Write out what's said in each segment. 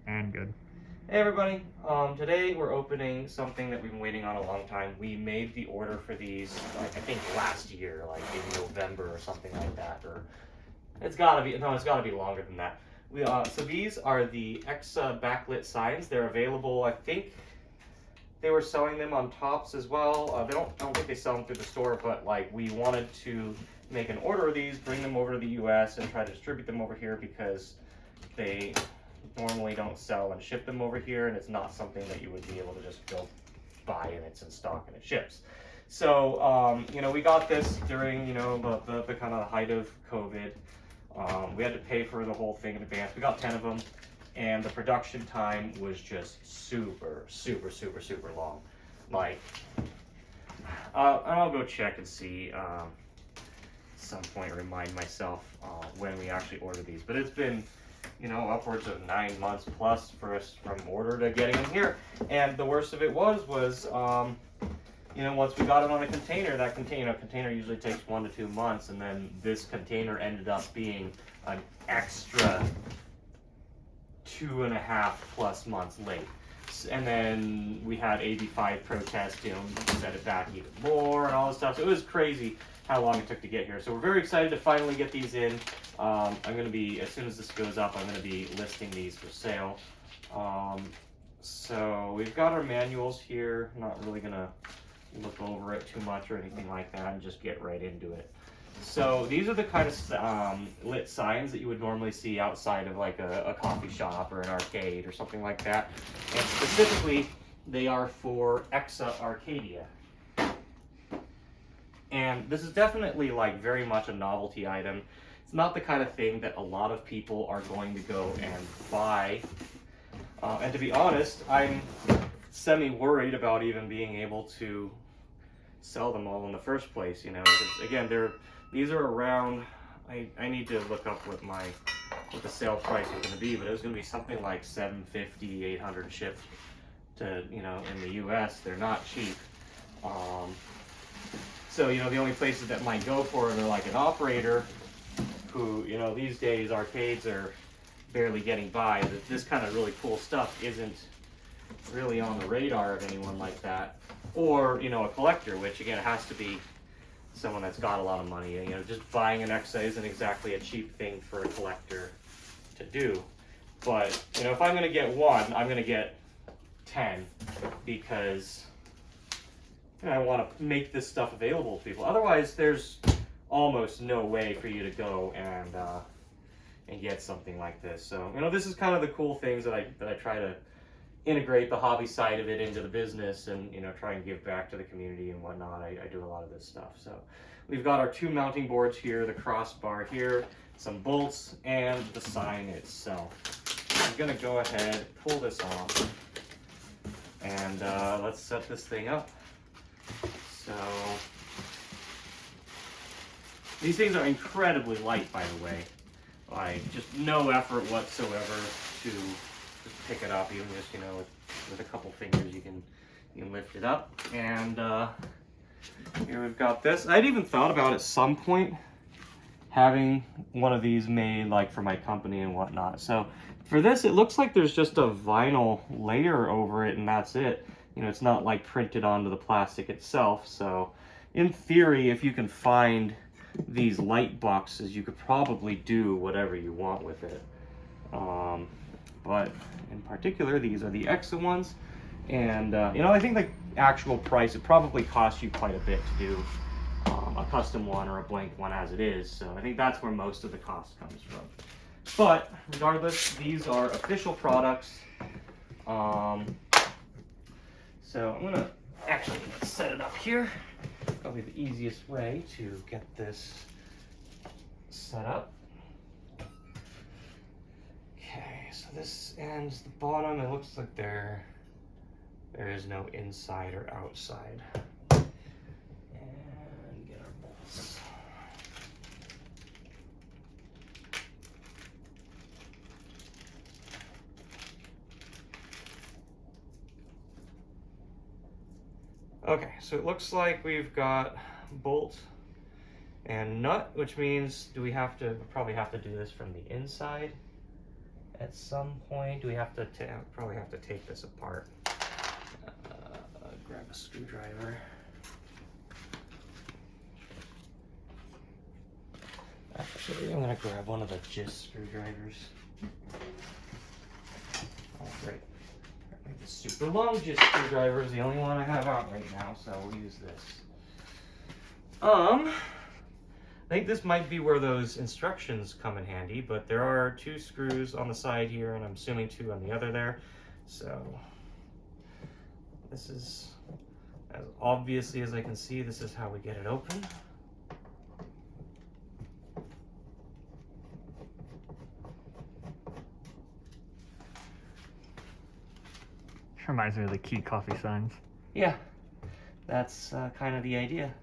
And good. Hey everybody, today we're opening something that we've been waiting on a long time. We made the order for these, like, I think last year, like in November or something like that, or it's gotta be longer than that. So these are the exA backlit signs. They're available, I think they were selling them on Tops as well. I don't think they sell them through the store, but like we wanted to make an order of these, bring them over to the US and try to distribute them over here because they normally don't sell and ship them over here, and it's not something that you would be able to just go buy and it's in stock and it ships. So, we got this during, the kind of height of COVID. We had to pay for the whole thing in advance. We got 10 of them, and the production time was just super long. Like, I'll go check and see at some point, remind myself when we actually ordered these. But it's been, upwards of 9 months plus for us from order to getting them here. And the worst of it was once we got it on a container, that container usually takes 1 to 2 months, and then this container ended up being an extra 2.5 plus months late. And then we had AB5 protest, set it back even more and all this stuff. So it was crazy how long it took to get here. So we're very excited to finally get these in. I'm going to be, as soon as this goes up, I'm going to be listing these for sale. So we've got our manuals here. I'm not really going to look over it too much or anything like that and just get right into it. So these are the kind of lit signs that you would normally see outside of like a coffee shop or an arcade or something like that. And specifically, they are for exA-Arcadia. And this is definitely like very much a novelty item. It's not the kind of thing that a lot of people are going to go and buy. And to be honest, I'm semi-worried about even being able to sell them all in the first place, because again, these are around, I need to look up what the sale price is going to be, but it was going to be something like $750, $800 shipped to, in the US. They're not cheap. So, the only places that might go for it are like an operator who, these days arcades are barely getting by. This kind of really cool stuff isn't really on the radar of anyone like that. Or, a collector, which again, it has to be someone that's got a lot of money. Just buying an exA isn't exactly a cheap thing for a collector to do. But, if I'm going to get one, I'm going to get 10 because I want to make this stuff available to people. Otherwise, there's almost no way for you to go and get something like this. So, this is kind of the cool things that I try to integrate the hobby side of it into the business and, try and give back to the community and whatnot. I do a lot of this stuff. So we've got our 2 mounting boards here, the crossbar here, some bolts, and the sign itself. I'm going to go ahead, pull this off, and let's set this thing up. So these things are incredibly light, by the way. Like, just no effort whatsoever to just pick it up. Even just, with a couple fingers, you can lift it up. And here we've got this. I'd even thought about at some point having one of these made, like, for my company and whatnot. So for this, it looks like there's just a vinyl layer over it, and that's it. It's not like printed onto the plastic itself. So in theory, if you can find these light boxes, you could probably do whatever you want with it. But in particular, these are the exA ones. And, I think the actual price, it probably costs you quite a bit to do a custom one or a blank one as it is. So I think that's where most of the cost comes from. But regardless, these are official products. So I'm gonna actually set it up here. Probably the easiest way to get this set up. Okay, so this ends the bottom. It looks like there is no inside or outside. And get our bolts. Okay, so it looks like we've got bolt and nut, which means we'll probably have to do this from the inside at some point. Do we have to probably have to take this apart? Grab a screwdriver. Actually, I'm gonna grab one of the GIST screwdrivers. Oh, great. The super long GIST screwdriver is the only one I have out right now, so we'll use this. I think this might be where those instructions come in handy, but there are 2 screws on the side here, and I'm assuming 2 on the other there. So this is, as obviously as I can see, this is how we get it open. Reminds me of the key coffee signs. Yeah, that's kind of the idea.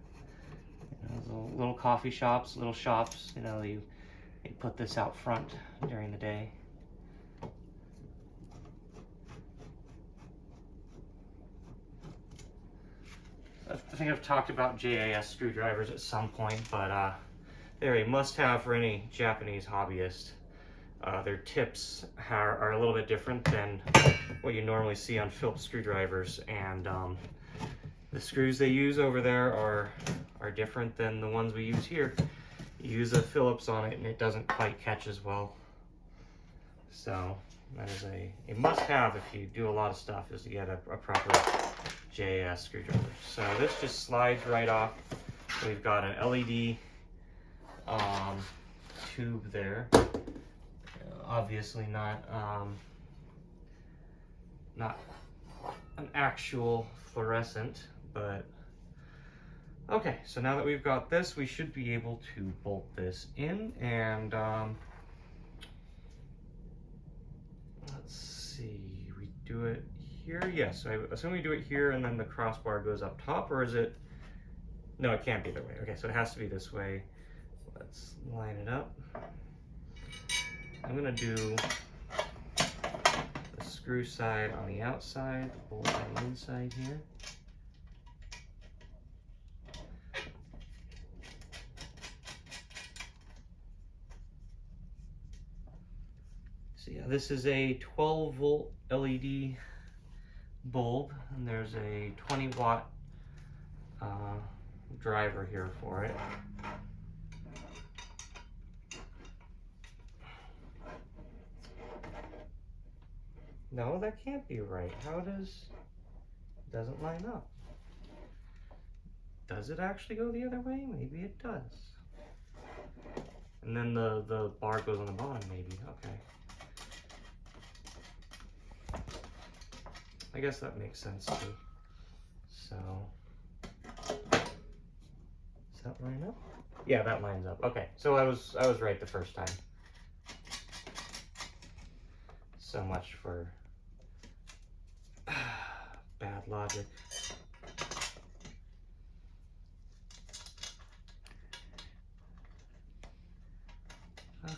You know, little coffee shops, little shops, you know, you put this out front during the day. I think I've talked about JAS screwdrivers at some point, but they're a must-have for any Japanese hobbyist. Their tips are a little bit different than what you normally see on Phillips screwdrivers, and the screws they use over there are different than the ones we use here. You use a Phillips on it and it doesn't quite catch as well. So that is a must-have if you do a lot of stuff, is to get a proper JAS screwdriver. So this just slides right off. We've got an LED tube there. Obviously not an actual fluorescent, but okay. So now that we've got this, we should be able to bolt this in, and let's see, we do it here. Yes, so I assume we do it here, and then the crossbar goes up top, or is it? No, it can't be that way. Okay, so it has to be this way. Let's line it up. I'm gonna do the screw side on the outside, the bolt on the inside here. So yeah, this is a 12-volt LED bulb, and there's a 20-watt driver here for it. No, that can't be right. How doesn't line up? Does it actually go the other way? Maybe it does. And then the bar goes on the bottom, maybe. Okay. I guess that makes sense too. So, does that line up? Yeah, that lines up. Okay, so I was right the first time. So much for bad logic. Okay.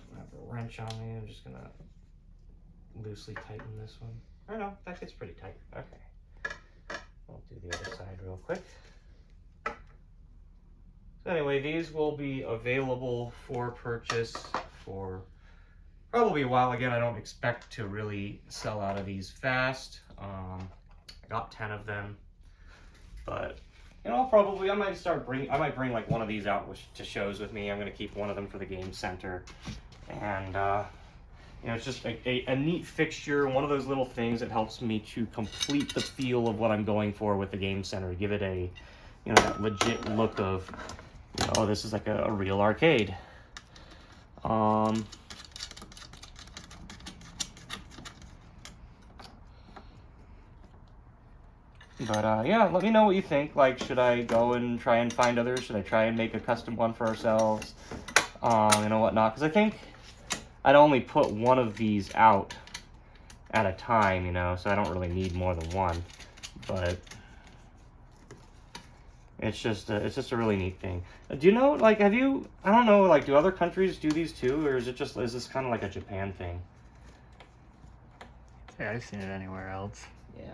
I have a wrench on me. I'm just gonna loosely tighten this one. Oh no, that gets pretty tight. Okay. I'll do the other side real quick. So anyway, these will be available for purchase for probably a while. Again, I don't expect to really sell out of these fast. I got 10 of them, but you know, I might bring like one of these out to shows with me. I'm gonna keep one of them for the game center, and you know, it's just a neat fixture, one of those little things that helps me to complete the feel of what I'm going for with the game center, give it a, you know, that legit look of, oh, this is like a real arcade. But yeah, let me know what you think. Like, should I go and try and find others? Should I try and make a custom one for ourselves? You know, whatnot. Because I think I'd only put one of these out at a time, you know, so I don't really need more than one. But it's just a really neat thing. Do you know, like, I don't know, like, do other countries do these too, or is this kind of like a Japan thing? Yeah, I've seen it anywhere else. Yeah.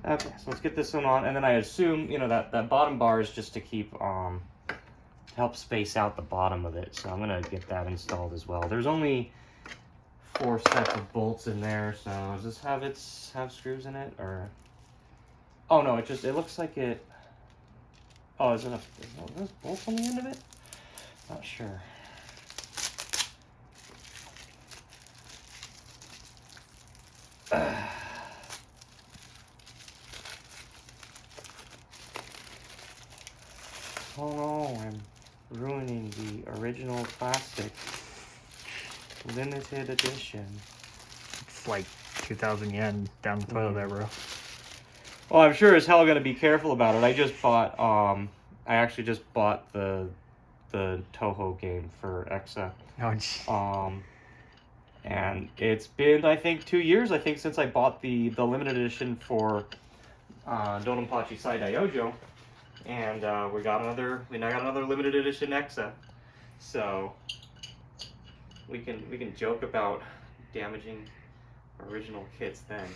Okay, so let's get this one on, and then I assume, you know, that bottom bar is just to keep, to help space out the bottom of it. So I'm gonna get that installed as well. There's only 4 sets of bolts in there, so does this have screws in it, or? Oh no, it looks like it, oh, is those bolts on the end of it? Not sure. Oh no, I'm ruining the original plastic limited edition. It's like 2,000 yen down the toilet there, bro. Well, I'm sure as hell gonna be careful about it. I just bought, I actually just bought the Toho game for exA. Oh, gee. And it's been, I think, 2 years, I think, since I bought the limited edition for Dononpachi Sai Daiojo. And we now got another limited edition exA. So we can joke about damaging original kits then.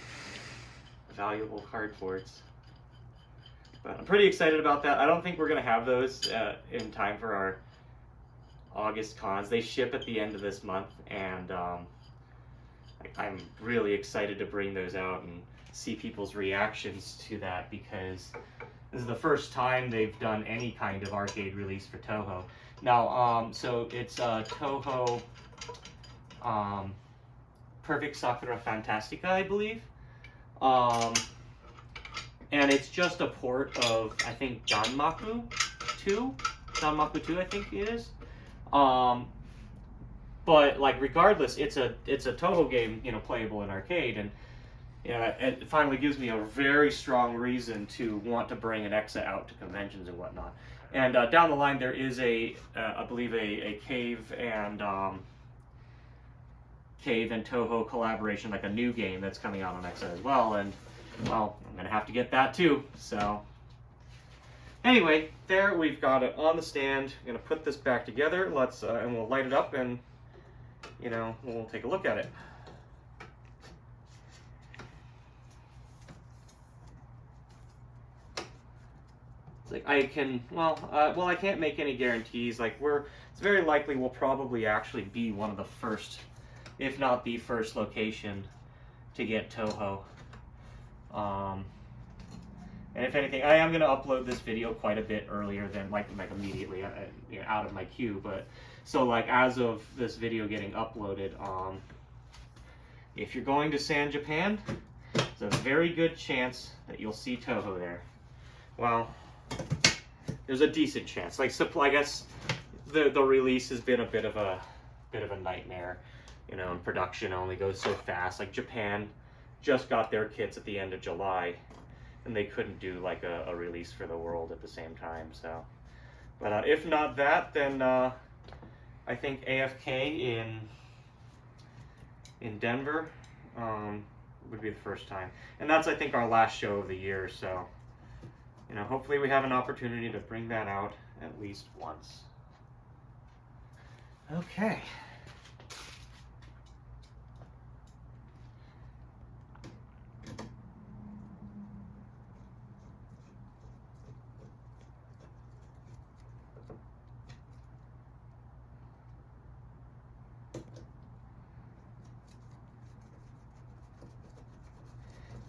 Valuable cardboards. But I'm pretty excited about that. I don't think we're gonna have those in time for our August cons. They ship at the end of this month, and I'm really excited to bring those out and see people's reactions to that, because this is the first time they've done any kind of arcade release for Toho. Now, so it's Toho Perfect Sakura Fantastica, I believe. And it's just a port of, I think, Danmaku 2? Danmaku 2, I think it is. But like, regardless, it's a Toho game, you know, playable in arcade, and you know, it finally gives me a very strong reason to want to bring an exA out to conventions and whatnot. And down the line, there is I believe a Cave and Toho collaboration, like a new game that's coming out on exA as well, and well, I'm gonna have to get that too. So anyway, there we've got it on the stand. I'm gonna put this back together. Let's and we'll light it up, and you know, we'll take a look at it. It's like I can't make any guarantees. Like it's very likely we'll probably actually be one of the first, if not the first location to get Toho. And if anything, I am going to upload this video quite a bit earlier than like immediately you know, out of my queue. But so like as of this video getting uploaded, if you're going to San Japan, there's a very good chance that you'll see Toho there. Well, there's a decent chance. Like, I guess the release has been a bit of a nightmare, you know, and production only goes so fast. Like, Japan just got their kits at the end of July, and they couldn't do like a release for the world at the same time. So, but if not that, then I think AFK in Denver would be the first time, and that's, I think, our last show of the year. So, you know, hopefully we have an opportunity to bring that out at least once. Okay.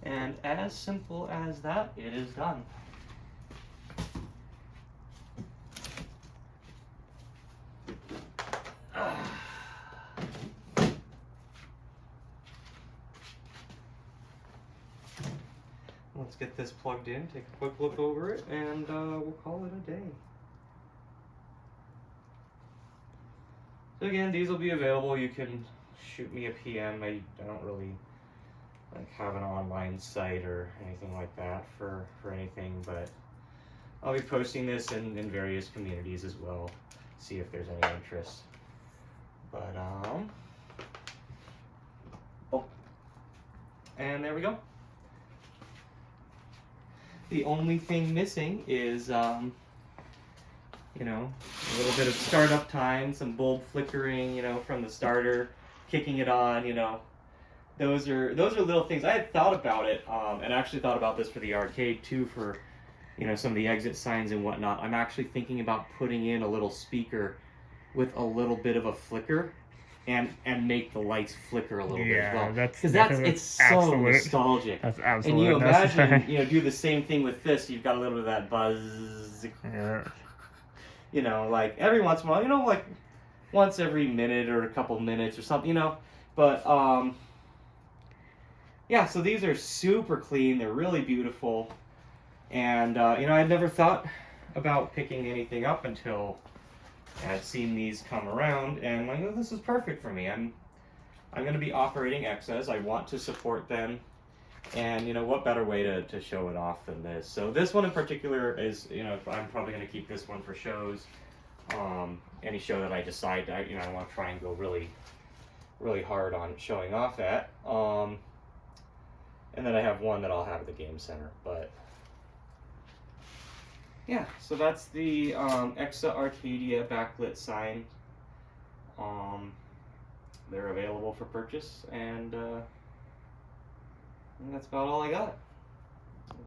And as simple as that, it is done. Let's get this plugged in, take a quick look over it, and we'll call it a day. So again, these will be available. You can shoot me a PM. I don't really like have an online site or anything like that for anything, but I'll be posting this in various communities as well, see if there's any interest. But oh, and there we go. The only thing missing is you know, a little bit of startup time, some bulb flickering, you know, from the starter, kicking it on, you know, those are little things. I had thought about it, and actually thought about this for the arcade too, for some of the exit signs and whatnot. I'm actually thinking about putting in a little speaker with a little bit of a flicker, and make the lights flicker a little bit as well. Because it's so nostalgic. That's And absolutely you imagine, necessary. do the same thing with this. You've got a little bit of that buzz. Yeah. Like every once in a while, like once every minute or a couple minutes or something, But yeah, so these are super clean. They're really beautiful. And I'd never thought about picking anything up until I'd seen these come around, and like, oh, this is perfect for me. I'm going to be operating exas. I want to support them, and what better way to show it off than this? So this one in particular is, I'm probably going to keep this one for shows. Any show that I decide, I want to try and go really, really hard on showing off at. And then I have one that I'll have at the game center, but. Yeah, so that's the exA-Arcadia backlit sign. They're available for purchase, and that's about all I got.